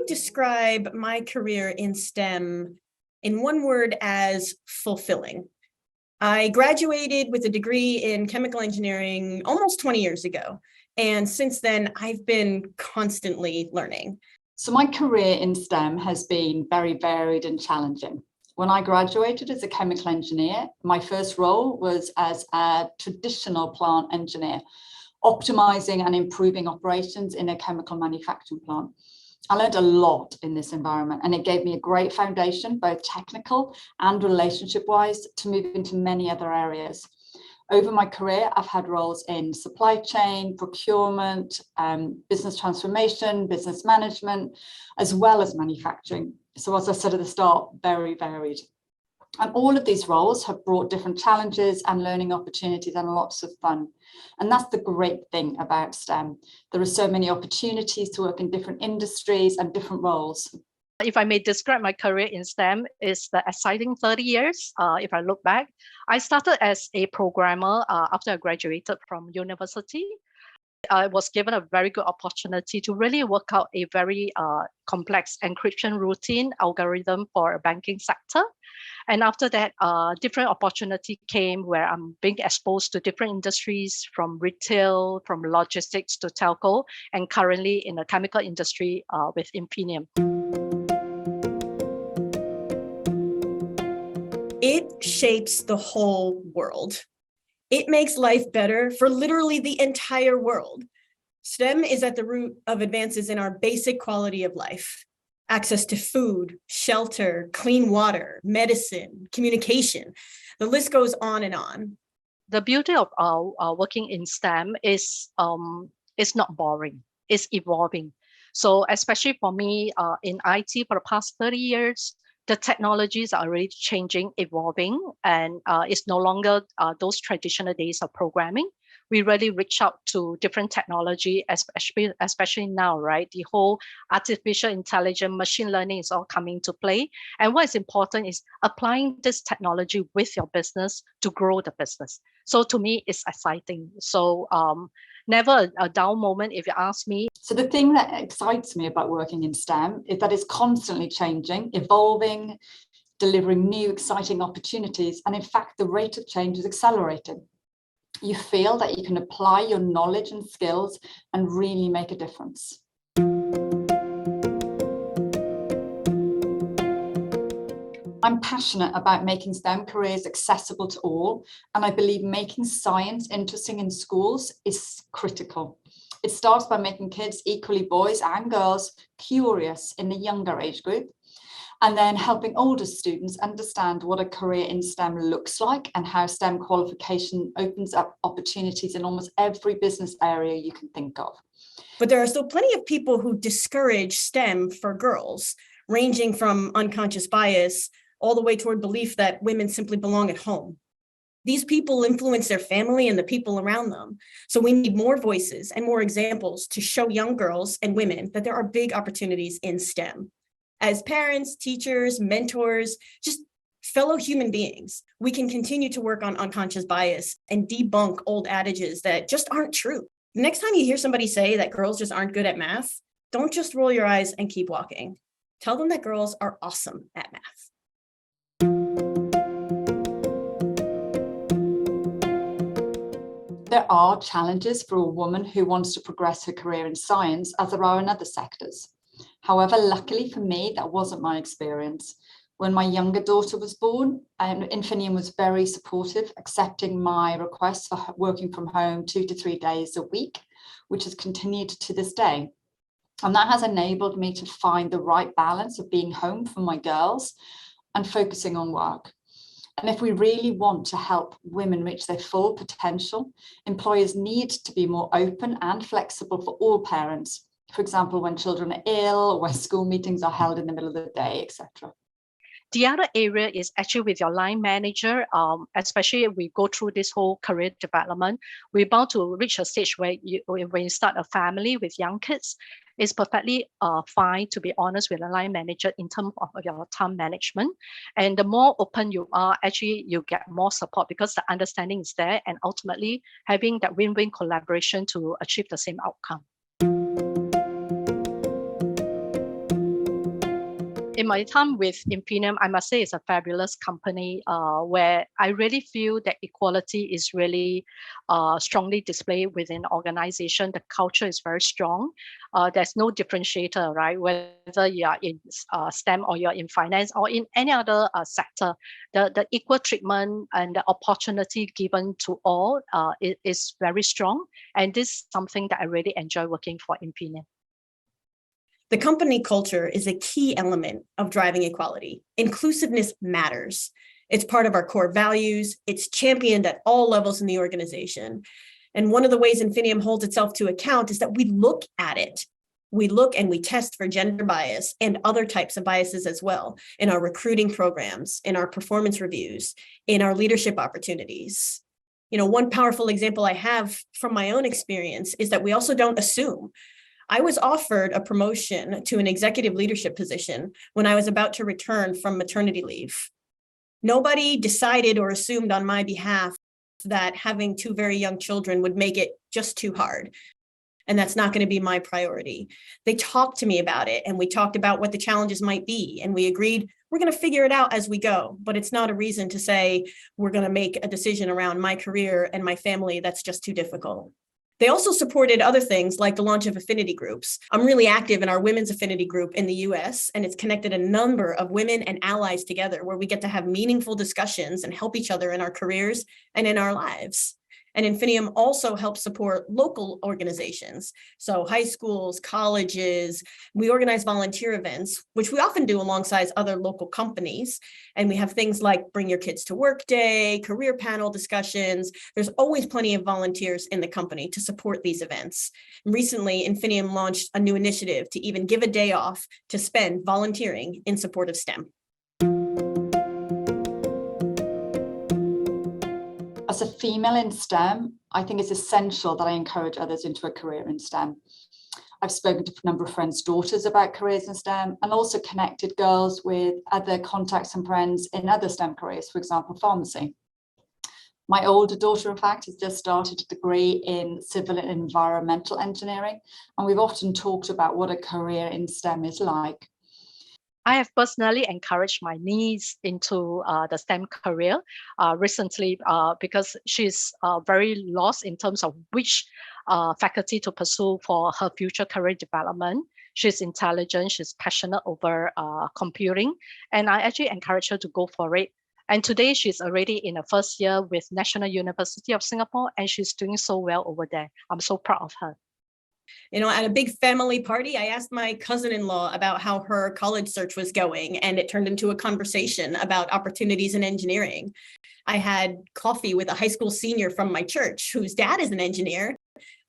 would describe my career in STEM in one word as fulfilling. I graduated with a degree in chemical engineering almost 20 years ago. And since then, I've been constantly learning. So my career in STEM has been very varied and challenging. When I graduated as a chemical engineer, my first role was as a traditional plant engineer, optimizing and improving operations in a chemical manufacturing plant. I learned a lot in this environment, and it gave me a great foundation, both technical and relationship-wise, to move into many other areas. Over my career, I've had roles in supply chain, procurement, business transformation, business management, as well as manufacturing. So as I said at the start, very varied. And all of these roles have brought different challenges and learning opportunities and lots of fun. And that's the great thing about STEM. There are so many opportunities to work in different industries and different roles. If I may describe my career in STEM, it's the exciting 30 years. If I look back, I started as a programmer after I graduated from university. I was given a very good opportunity to really work out a very complex encryption routine algorithm for a banking sector. And after that, different opportunity came where I'm being exposed to different industries, from retail, from logistics to telco, and currently in the chemical industry with Infineum. It shapes the whole world. It makes life better for literally the entire world. STEM is at the root of advances in our basic quality of life. Access to food, shelter, clean water, medicine, communication. The list goes on and on. The beauty of working in STEM is it's not boring, it's evolving. So especially for me in IT for the past 30 years, the technologies are already changing, evolving, and it's no longer those traditional days of programming. We really reach out to different technology, especially now, right? The whole artificial intelligence, machine learning is all coming to play. And what is important is applying this technology with your business to grow the business. So to me, it's exciting. So never a down moment if you ask me. So the thing that excites me about working in STEM is that it's constantly changing, evolving, delivering new exciting opportunities. And in fact, the rate of change is accelerating. You feel that you can apply your knowledge and skills and really make a difference. I'm passionate about making STEM careers accessible to all, and I believe making science interesting in schools is critical. It starts by making kids, equally boys and girls, curious in the younger age group, and then helping older students understand what a career in STEM looks like and how STEM qualification opens up opportunities in almost every business area you can think of. But there are still plenty of people who discourage STEM for girls, ranging from unconscious bias all the way toward belief that women simply belong at home. These people influence their family and the people around them. So we need more voices and more examples to show young girls and women that there are big opportunities in STEM. As parents, teachers, mentors, just fellow human beings, we can continue to work on unconscious bias and debunk old adages that just aren't true. The next time you hear somebody say that girls just aren't good at math, don't just roll your eyes and keep walking. Tell them that girls are awesome at math. There are challenges for a woman who wants to progress her career in science, as there are in other sectors. However, luckily for me, that wasn't my experience. When my younger daughter was born, Infineum was very supportive, accepting my request for working from home 2 to 3 days a week, which has continued to this day. And that has enabled me to find the right balance of being home for my girls and focusing on work. And if we really want to help women reach their full potential, employers need to be more open and flexible for all parents. For example, when children are ill, when school meetings are held in the middle of the day, etc. The other area is actually with your line manager, especially if we go through this whole career development, we're about to reach a stage where when you start a family with young kids, it's perfectly fine to be honest with a line manager in terms of your time management. And the more open you are, actually you get more support because the understanding is there, and ultimately having that win-win collaboration to achieve the same outcome. In my time with Infinium, I must say it's a fabulous company where I really feel that equality is really strongly displayed within the organization. The culture is very strong. There's no differentiator, right? Whether you are in STEM or you're in finance or in any other sector, the equal treatment and the opportunity given to all is very strong. And this is something that I really enjoy working for Infinium. The company culture is a key element of driving equality. Inclusiveness matters. It's part of our core values. It's championed at all levels in the organization. And one of the ways Infinium holds itself to account is that we look at it. We look and we test for gender bias and other types of biases as well in our recruiting programs, in our performance reviews, in our leadership opportunities. One powerful example I have from my own experience is that we also don't assume. I was offered a promotion to an executive leadership position when I was about to return from maternity leave. Nobody decided or assumed on my behalf that having two very young children would make it just too hard. And that's not going to be my priority. They talked to me about it, and we talked about what the challenges might be. And we agreed we're going to figure it out as we go. But it's not a reason to say we're going to make a decision around my career and my family that's just too difficult. They also supported other things like the launch of affinity groups. I'm really active in our women's affinity group in the US, and it's connected a number of women and allies together where we get to have meaningful discussions and help each other in our careers and in our lives. And Infinium also helps support local organizations. So high schools, colleges, we organize volunteer events, which we often do alongside other local companies. And we have things like Bring Your Kids to Work Day, career panel discussions. There's always plenty of volunteers in the company to support these events. And recently, Infinium launched a new initiative to even give a day off to spend volunteering in support of STEM. As a female in STEM, I think it's essential that I encourage others into a career in STEM. I've spoken to a number of friends' daughters about careers in STEM and also connected girls with other contacts and friends in other STEM careers, for example, pharmacy. My older daughter, in fact, has just started a degree in civil and environmental engineering, and we've often talked about what a career in STEM is like. I have personally encouraged my niece into the STEM career recently because she's very lost in terms of which faculty to pursue for her future career development. She's intelligent, she's passionate over computing, and I actually encourage her to go for it. And today she's already in her first year with National University of Singapore, and she's doing so well over there. I'm so proud of her. At a big family party, I asked my cousin-in-law about how her college search was going, and it turned into a conversation about opportunities in engineering. I had coffee with a high school senior from my church whose dad is an engineer,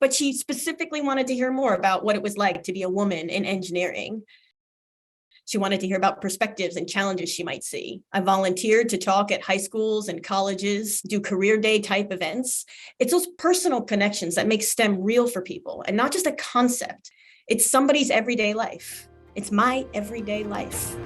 but she specifically wanted to hear more about what it was like to be a woman in engineering. She wanted to hear about perspectives and challenges she might see. I volunteered to talk at high schools and colleges, do career day type events. It's those personal connections that make STEM real for people and not just a concept. It's somebody's everyday life. It's my everyday life.